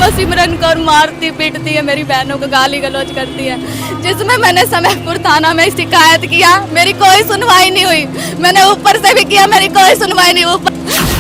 वो सिमरन को मारती पीटती है, मेरी बहनों को गाली गलौज करती है, जिसमें मैंने समयपुर थाना में शिकायत किया, मेरी कोई सुनवाई नहीं हुई। मैंने ऊपर से भी किया, मेरी कोई सुनवाई नहीं हुई।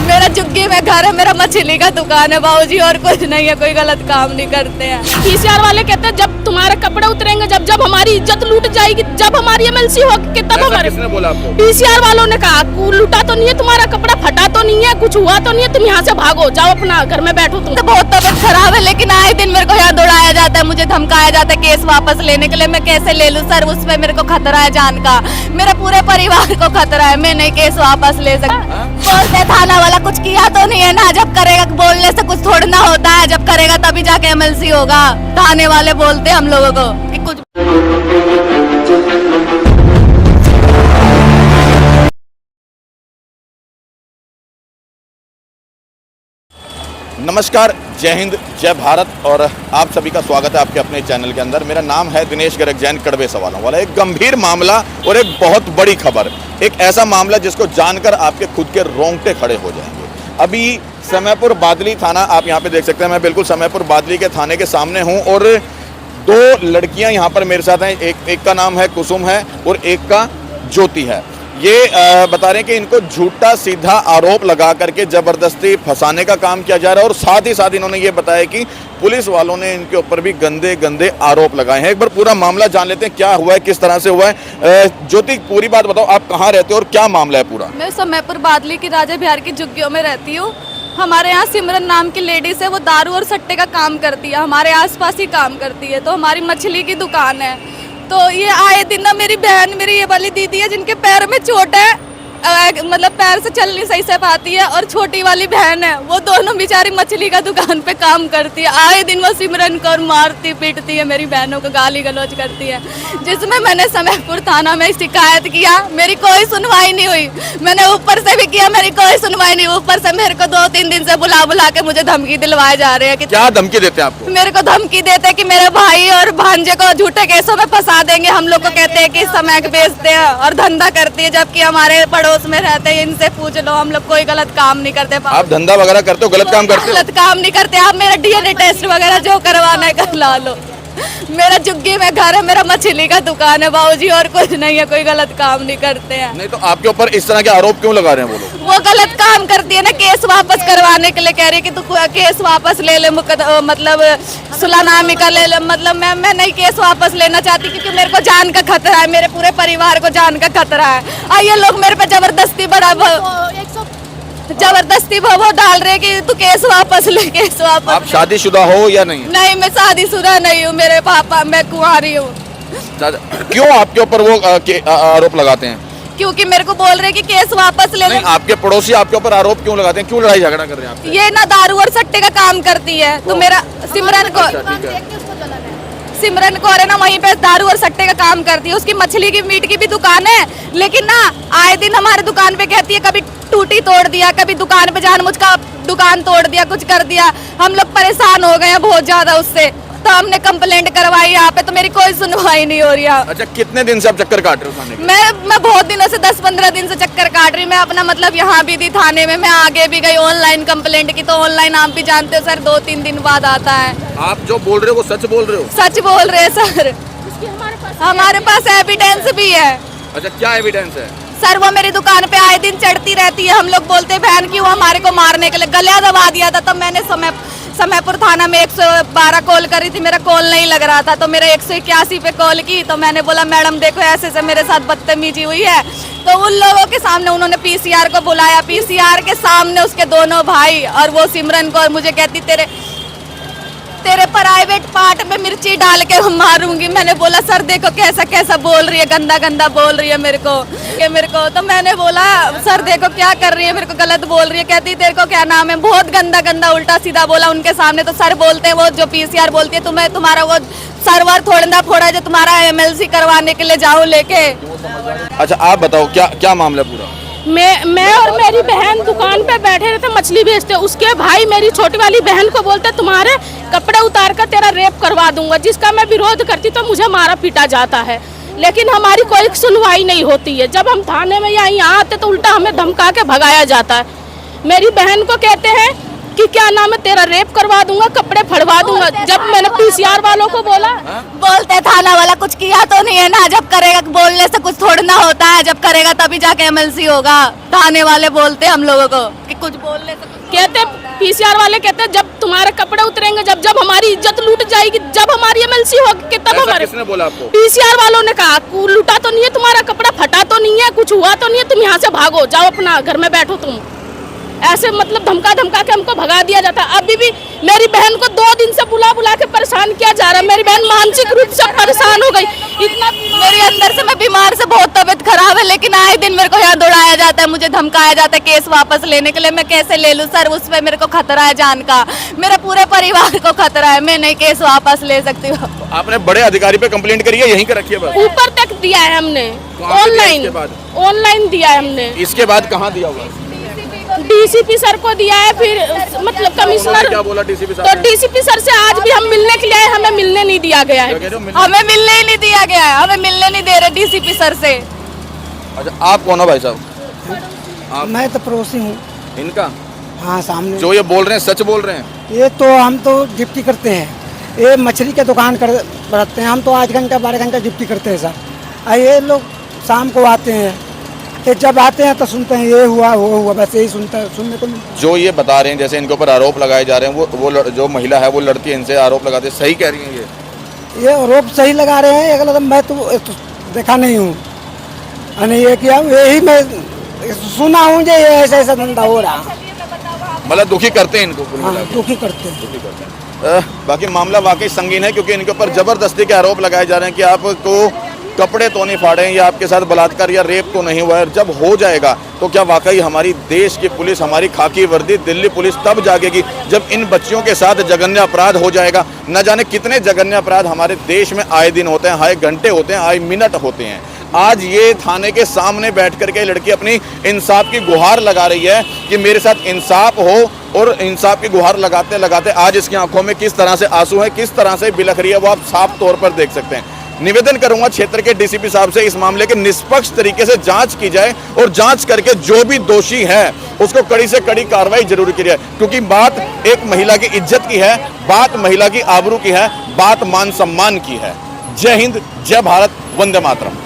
मेरा झुग्गी में घर है, मेरा मछली का दुकान है बाबूजी, और कुछ नहीं है, कोई गलत काम नहीं करते हैं। पीसीआर वाले कहते हैं जब तुम्हारे कपड़े उतरेंगे, जब हमारी इज्जत लूट जाएगी, जब हमारी एमएलसी होगी तब हमारे। किसने बोला आपको? पीसीआर वालों ने कहा लूटा तो नहीं है, तुम्हारा कपड़ा फटा तो नहीं है, कुछ हुआ तो नहीं है, तुम यहाँ से भागो, जाओ अपना घर में बैठो। तुम तो बहुत तबीयत खराब है, लेकिन आए दिन मेरे को यहाँ दौड़ाया जाता है, मुझे धमकाया जाता है केस वापस लेने के लिए। मैं कैसे ले लूँ सर, उसमें मेरे को खतरा है जान का, मेरे पूरे परिवार को खतरा है, मैं नहीं केस वापस ले सकती। बोलते थाना वाला कुछ किया तो नहीं है ना, जब करेगा बोलने से कुछ थोड़ा ना होता है, जब करेगा तभी जाके एमएलसी होगा। थाने वाले बोलते हम लोगों को कि कुछ। नमस्कार, जय हिंद, जय भारत और आप सभी का स्वागत है आपके अपने चैनल के अंदर। मेरा नाम है दिनेश गर्ग जैन, कड़वे सवालों वाला। एक गंभीर मामला और एक बहुत बड़ी खबर, एक ऐसा मामला जिसको जानकर आपके खुद के रोंगटे खड़े हो जाएंगे। अभी समयपुर बादली थाना, आप यहाँ पे देख सकते हैं, मैं बिल्कुल समयपुर बादली के थाने के सामने हूँ और दो लड़कियाँ यहाँ पर मेरे साथ हैं। एक का नाम है कुसुम है और एक का ज्योति है। ये बता रहे हैं कि इनको झूठा सीधा आरोप लगा करके ज़बरदस्ती फंसाने का काम किया जा रहा है और साथ ही साथ इन्होंने ये बताया कि पुलिस वालों ने इनके ऊपर भी गंदे गंदे आरोप लगाए हैं। एक बार पूरा मामला जान लेते हैं, क्या हुआ है, किस तरह से हुआ है। ज्योति, पूरी बात बताओ, आप कहाँ रहते हो और क्या मामला है पूरा? मैं समयपुर बादली की राजा बिहार की झुग्गियों में रहती हूँ। हमारे यहाँ सिमरन नाम की लेडीज है, वो दारू और सट्टे का काम करती है, हमारे आसपास ही काम करती है। तो हमारी मछली की दुकान है, तो ये आए दिन ना मेरी बहन, मेरी ये वाली दीदी है जिनके पैर में चोट है, मतलब पैर से चल नहीं सही से पाती है, और छोटी वाली बहन है, वो दोनों बेचारी मछली का दुकान पे काम करती है। आए दिन वो सिमरन को मारती पीटती है, मेरी बहनों को गाली गलौज करती है, जिसमें मैंने समयपुर थाना में शिकायत किया, मेरी कोई सुनवाई नहीं हुई। मैंने ऊपर से भी किया, मेरी कोई सुनवाई नहीं। ऊपर से मेरे को 2-3 दिन से बुला के मुझे धमकी दिलवाए जा रहे हैं कि क्या धमकी देते हैं आपको? मेरे को धमकी देते हैं कि मेरे भाई और भांजे को झूठे केसों में फंसा देंगे। हम लोग को कहते हैं कि समय बेचते हैं और धंधा करती है, जबकि हमारे पड़ोस में रहते हैं, इनसे पूछ लो, हम लोग कोई गलत काम नहीं करते। आप धंधा वगैरह करते हो, गलत काम करते हो? गलत काम नहीं करते। आप मेरा डीएनए टेस्ट वगैरह जो करवाना है करवा लो। मेरा झुग्गी में घर है, मेरा मछली का दुकान है बाबूजी, और कुछ नहीं है, कोई गलत काम नहीं करते हैं। नहीं तो आपके ऊपर इस तरह के आरोप क्यों लगा रहे हैं वो लोग? वो गलत काम करती है ना, केस वापस करवाने के लिए कह रही है कि तू केस वापस ले ले, मतलब सुलहनामे का ले ले। मतलब मैं नहीं केस वापस लेना चाहती, क्योंकि मेरे को जान का खतरा है, मेरे पूरे परिवार को जान का खतरा है। और ये लोग मेरे पे जबरदस्ती वो डाल रहे कि तू केस वापस ले, केस वापस। आप शादीशुदा हो या नहीं? नहीं, मैं शादीशुदा नहीं हूँ, मेरे पापा, मैं कुंवारी हूँ। क्यों आपके ऊपर वो आरोप लगाते हैं? क्योंकि मेरे को बोल रहे कि केस वापस ले ले। आपके पड़ोसी आपके ऊपर आरोप क्यों लगाते हैं, क्यों लड़ाई झगड़ा कर रहे हैं आप? ये ना दारू और सट्टे का काम करती है, तो मेरा सिमरन को है ना, वहीं पे दारू और सट्टे का काम करती है। उसकी मछली की मीट की भी दुकान है, लेकिन ना आए दिन हमारे दुकान पे कहती है, कभी टूटी तोड़ दिया, कभी दुकान पे जानबूझ का दुकान तोड़ दिया, कुछ कर दिया। हम लोग परेशान हो गए हैं बहुत ज्यादा उससे, तो हमने कंप्लेंट करवाई यहाँ पे, तो मेरी कोई सुनवाई नहीं हो रही है। अच्छा, कितने दिन से आप चक्कर काट रहे हो थाने के? मैं बहुत दिनों से 10-15 दिन से चक्कर काट रही। मैं अपना मतलब यहाँ भी थी थाने में, मैं आगे भी गई, ऑनलाइन कंप्लेंट की, तो ऑनलाइन आप भी जानते हो सर 2-3 दिन बाद आता है। आप जो बोल रहे हो वो सच बोल रहे हो? सच बोल रहे हैं सर, हमारे पास एविडेंस भी है। अच्छा, क्या एविडेंस है? सर वो मेरी दुकान पे आए दिन चढ़ती रहती है, हम लोग बोलते बहन की वो हमारे को मारने के लिए गला दबा दिया था। तब मैंने समयपुर थाना में 112 कॉल करी थी, मेरा कॉल नहीं लग रहा था, तो मेरे 181 पे कॉल की, तो मैंने बोला मैडम देखो ऐसे से मेरे साथ बदतमीजी हुई है। तो उन लोगों के सामने उन्होंने पीसीआर को बुलाया, पीसीआर के सामने उसके दोनों भाई और वो सिमरन को, और मुझे कहती तेरे प्राइवेट पार्ट में मिर्ची डाल के मारूंगी। मैंने बोला सर देखो कैसा कैसा बोल रही है, गंदा गंदा बोल रही है मेरे को। तो मैंने बोला सर देखो क्या कर रही है, मेरे को गलत बोल रही है। कहती तेरे को क्या नाम है, बहुत गंदा गंदा उल्टा सीधा बोला उनके सामने। तो सर बोलते हैं, वो जो पीसीआर बोलती है, तुम्हें तुम्हारा वो सर्वर थोड़ा फोड़ा जो तुम्हारा एमएलसी करवाने के लिए जाओ लेके। अच्छा, आप बताओ क्या मामला पूरा? मैं और मेरी बहन दुकान पे बैठे रहते, मछली बेचते। उसके भाई मेरी छोटी वाली बहन को बोलते तुम्हारे कपड़े उतार कर तेरा रेप करवा दूंगा, जिसका मैं विरोध करती तो मुझे मारा पीटा जाता है, लेकिन हमारी कोई सुनवाई नहीं होती है। जब हम थाने में या यहाँ आते तो उल्टा हमें धमका के भगाया जाता है। मेरी बहन को कहते हैं कि क्या नाम है तेरा रेप करवा दूंगा, कपड़े फड़वा दूंगा। जब मैंने पीसीआर वालों को बोला, बोलते थाना वाला कुछ किया तो नहीं है ना, जब करेगा बोलने से कुछ थोड़ा ना होता है, जब करेगा तभी जाके एमएलसी होगा। थाने वाले बोलते हम लोगों को कि कुछ बोलने से कहते पीसीआर वाले कहते जब तुम्हारे कपड़े उतरेंगे, जब हमारी इज्जत लूट जाएगी, जब हमारी एमएलसी होगी तब हमारे। किसने बोला आपको? पीसीआर वालों ने कहा लूटा तो नहीं है, तुम्हारा कपड़ा फटा तो नहीं है, कुछ हुआ तो नहीं है, तुम यहाँ से भागो, जाओ अपना घर में बैठो तुम। ऐसे मतलब धमका धमका के हमको भगा दिया जाता। अभी भी मेरी बहन को 2 दिन से बुला बुला के परेशान किया जा रहा है। मेरी बहन मानसिक रूप से परेशान हो गई। इतना मेरे अंदर से, मैं बीमार से बहुत तबीयत खराब है, लेकिन आए दिन मेरे को यहाँ दौड़ाया जाता है, मुझे धमकाया जाता है केस वापस लेने के लिए। मैं कैसे ले लूँ सर, उसमें मेरे को खतरा है जान का, मेरे पूरे परिवार को खतरा है, मैं नहीं केस वापस ले सकती हूँ। आपने बड़े अधिकारी पे कंप्लेंट करी है, यहीं कर रखी है बस? ऊपर तक दिया है हमने, ऑनलाइन दिया है हमने। इसके बाद कहाँ दिया हुआ? डीसीपी सर को दिया है, फिर मतलब कमिश्नर। क्या बोला डीसीपी सर? तो डीसीपी सर से आज भी हम मिलने के लिए आए, हमें मिलने नहीं दिया गया है। हमें मिलने ही नहीं दिया गया है, हमें मिलने नहीं दे रहे डीसीपी सर से। अच्छा, आप कौन हो भाई साहब? मैं तो पड़ोसी हूँ इनका? हाँ, सामने। जो ये बोल रहे हैं सच बोल रहे हैं? ये तो हम तो ड्यूटी करते हैं, ये मछली के दुकान कर रखते हैं, हम तो 8 घंटा 12 घंटा ड्यूटी करते हैं सर। ये लोग शाम को आते हैं, तो जब आते हैं तो सुनते हैं ये हुआ वो हुआ, बस यही सुनने को मिलता है। जो ये बता रहे हैं, जैसे इनके ऊपर आरोप लगाए जा रहे हैं, वो जो महिला है वो लड़की है, इनसे आरोप लगाते हैं, सही कह रही है ये आरोप सही लगा रहे हैं। अगला मैं तो देखा नहीं हूँ, और ये किया यही मैं सुना हूँ जो ये ऐसा ऐसा धंधा हो रहा। मतलब दुखी करते हैं इनको? हाँ, दुखी करते हैं। बाकी मामला वाकई संगीन है, क्योंकि इनके ऊपर जबरदस्ती के आरोप लगाए जा रहे हैं कि आपको कपड़े तो नहीं फाड़े या आपके साथ बलात्कार या रेप तो नहीं हुआ है। जब हो जाएगा तो क्या वाकई हमारी देश की पुलिस, हमारी खाकी वर्दी दिल्ली पुलिस तब जागेगी जब इन बच्चियों के साथ जघन्य अपराध हो जाएगा। न जाने कितने जघन्य अपराध हमारे देश में आए दिन होते हैं, आए घंटे होते हैं, आए मिनट होते हैं। आज ये थाने के सामने बैठ करके लड़की अपनी इंसाफ की गुहार लगा रही है कि मेरे साथ इंसाफ हो, और इंसाफ की गुहार लगाते लगाते आज इसकी आंखों में किस तरह से आंसू है, किस तरह से बिलख रही है, वो आप साफ तौर पर देख सकते हैं। निवेदन करूंगा क्षेत्र के डीसीपी साहब से इस मामले के निष्पक्ष तरीके से जांच की जाए, और जांच करके जो भी दोषी है उसको कड़ी से कड़ी कार्रवाई जरूर की जाए, क्योंकि बात एक महिला की इज्जत की है, बात महिला की आबरू की है, बात मान सम्मान की है। जय हिंद, जय भारत, वंदे मातरम।